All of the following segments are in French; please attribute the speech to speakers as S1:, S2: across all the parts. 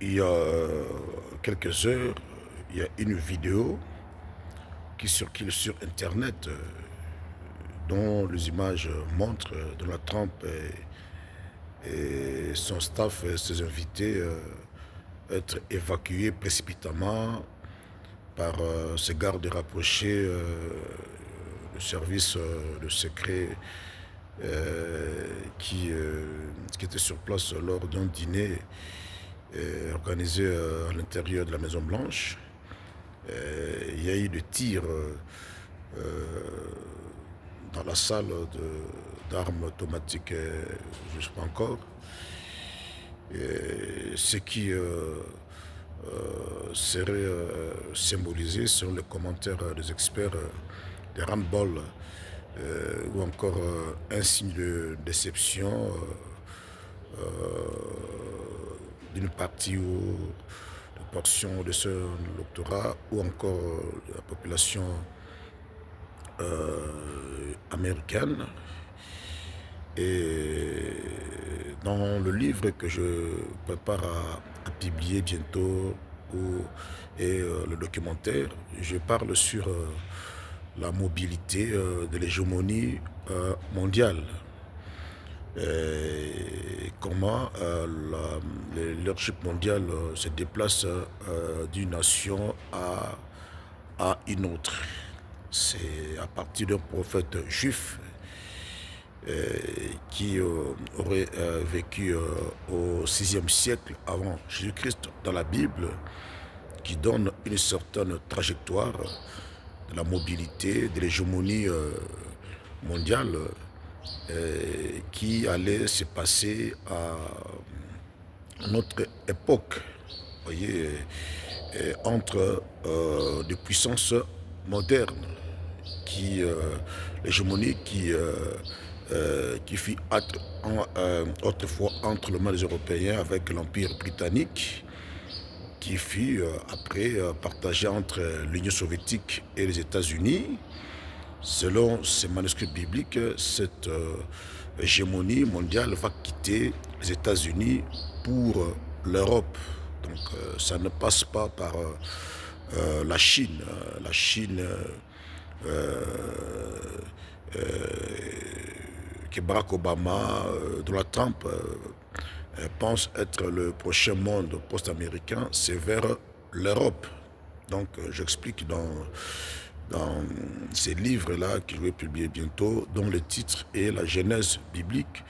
S1: Il y a quelques heures, il y a une vidéo qui circule sur Internet dont les images montrent Donald Trump et son staff et ses invités être évacués précipitamment par ses gardes rapprochés, le service de secret qui était sur place lors d'un dîner organisé à l'intérieur de la Maison Blanche. Il y a eu des tirs dans la salle d'armes automatiques, je ne sais pas encore. Ce qui serait symbolisé selon les commentaires des experts des handball ou encore un signe de déception d'une partie ou de portion de ce doctorat ou encore la population américaine. Et dans le livre que je prépare à publier bientôt et le documentaire, je parle sur la mobilité de l'hégémonie mondiale. Et comment le leadership mondial se déplace d'une nation à une autre. C'est à partir d'un prophète juif qui aurait vécu au VIe siècle avant Jésus-Christ dans la Bible, qui donne une certaine trajectoire de la mobilité, de l'hégémonie mondiale qui allait se passer à notre époque, voyez, entre des puissances modernes, l'hégémonie qui fut autrefois entre les mains des Européens avec l'Empire britannique, qui fut après partagé entre l'Union soviétique et les États-Unis. Selon ces manuscrits bibliques, cette hégémonie mondiale va quitter les États-Unis pour l'Europe. Donc ça ne passe pas par la Chine. La Chine que Barack Obama, Donald Trump pense être le prochain monde post-américain, c'est vers l'Europe. Donc j'explique dans ces livres-là que je vais publier bientôt, dont le titre est La genèse biblique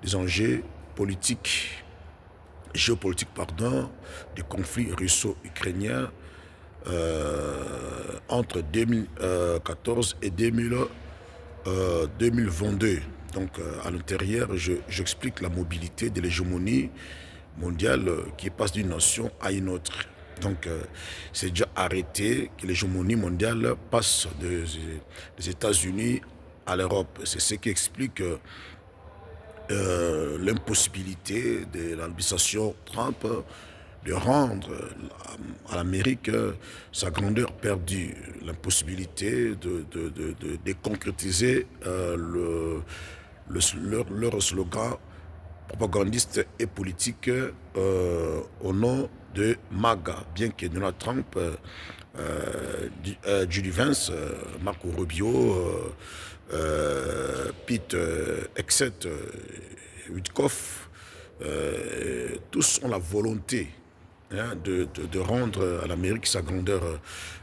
S1: des enjeux politiques, géopolitiques, du conflit russo-ukrainien entre 2014 et 2022. Donc à l'intérieur, j'explique la mobilité de l'hégémonie mondiale qui passe d'une nation à une autre. Donc c'est déjà arrêté que l'hégémonie mondiale passe des États-Unis à l'Europe. C'est ce qui explique l'impossibilité de l'administration Trump de rendre à l'Amérique sa grandeur perdue, l'impossibilité de concrétiser leur slogan propagandiste et politique au nom de MAGA, bien que Donald Trump, Judy Vance, Marco Rubio, Pete Hegseth, Witkoff, tous ont la volonté de rendre à l'Amérique sa grandeur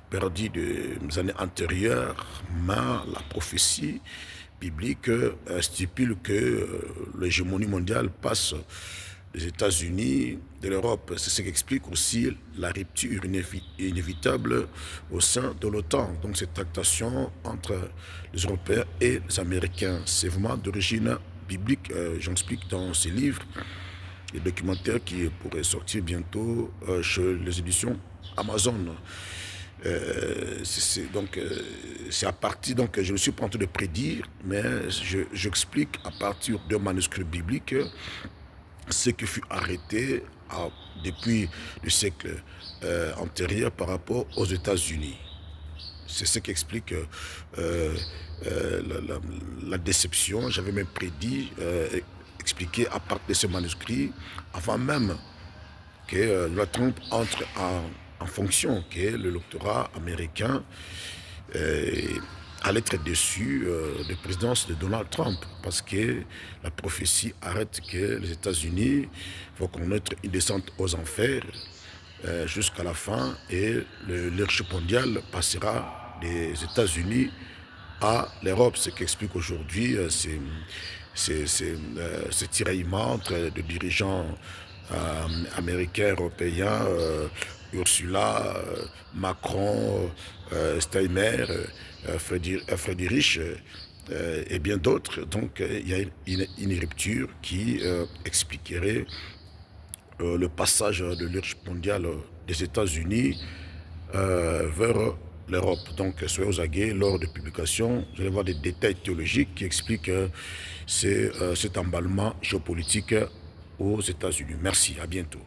S1: perdue des années antérieures, mais la prophétie biblique stipule que l'hégémonie mondiale passe des États-Unis, de l'Europe. C'est ce qui explique aussi la rupture inévitable au sein de l'OTAN. Donc cette tractation entre les Européens et les Américains, c'est vraiment d'origine biblique. J'en explique dans ces livres. Les documentaires qui pourraient sortir bientôt chez les éditions Amazon. C'est à partir, donc je ne suis pas en train de prédire, mais j'explique à partir d'un manuscrit biblique ce qui fut arrêté depuis le siècle antérieur par rapport aux États-Unis. C'est ce qui explique la déception. J'avais même prédit, expliqué à partir de ce manuscrit, avant même que Donald Trump entre en fonction, que l'électorat américain allait être déçu de présidence de Donald Trump, parce que la prophétie arrête que les États-Unis vont connaître une descente aux enfers jusqu'à la fin, et le leadership mondial passera des États-Unis à l'Europe. Ce qui explique aujourd'hui ces tiraillements entre les dirigeants américains, européens, Ursula, Macron, Steinmeier, Friedrich et bien d'autres. Donc il y a une rupture qui expliquerait le passage de leadership mondial des États-Unis vers l'Europe. Donc soyez aux aguets lors de publication. Vous allez voir des détails théologiques qui expliquent cet emballement géopolitique aux États-Unis. Merci, à bientôt.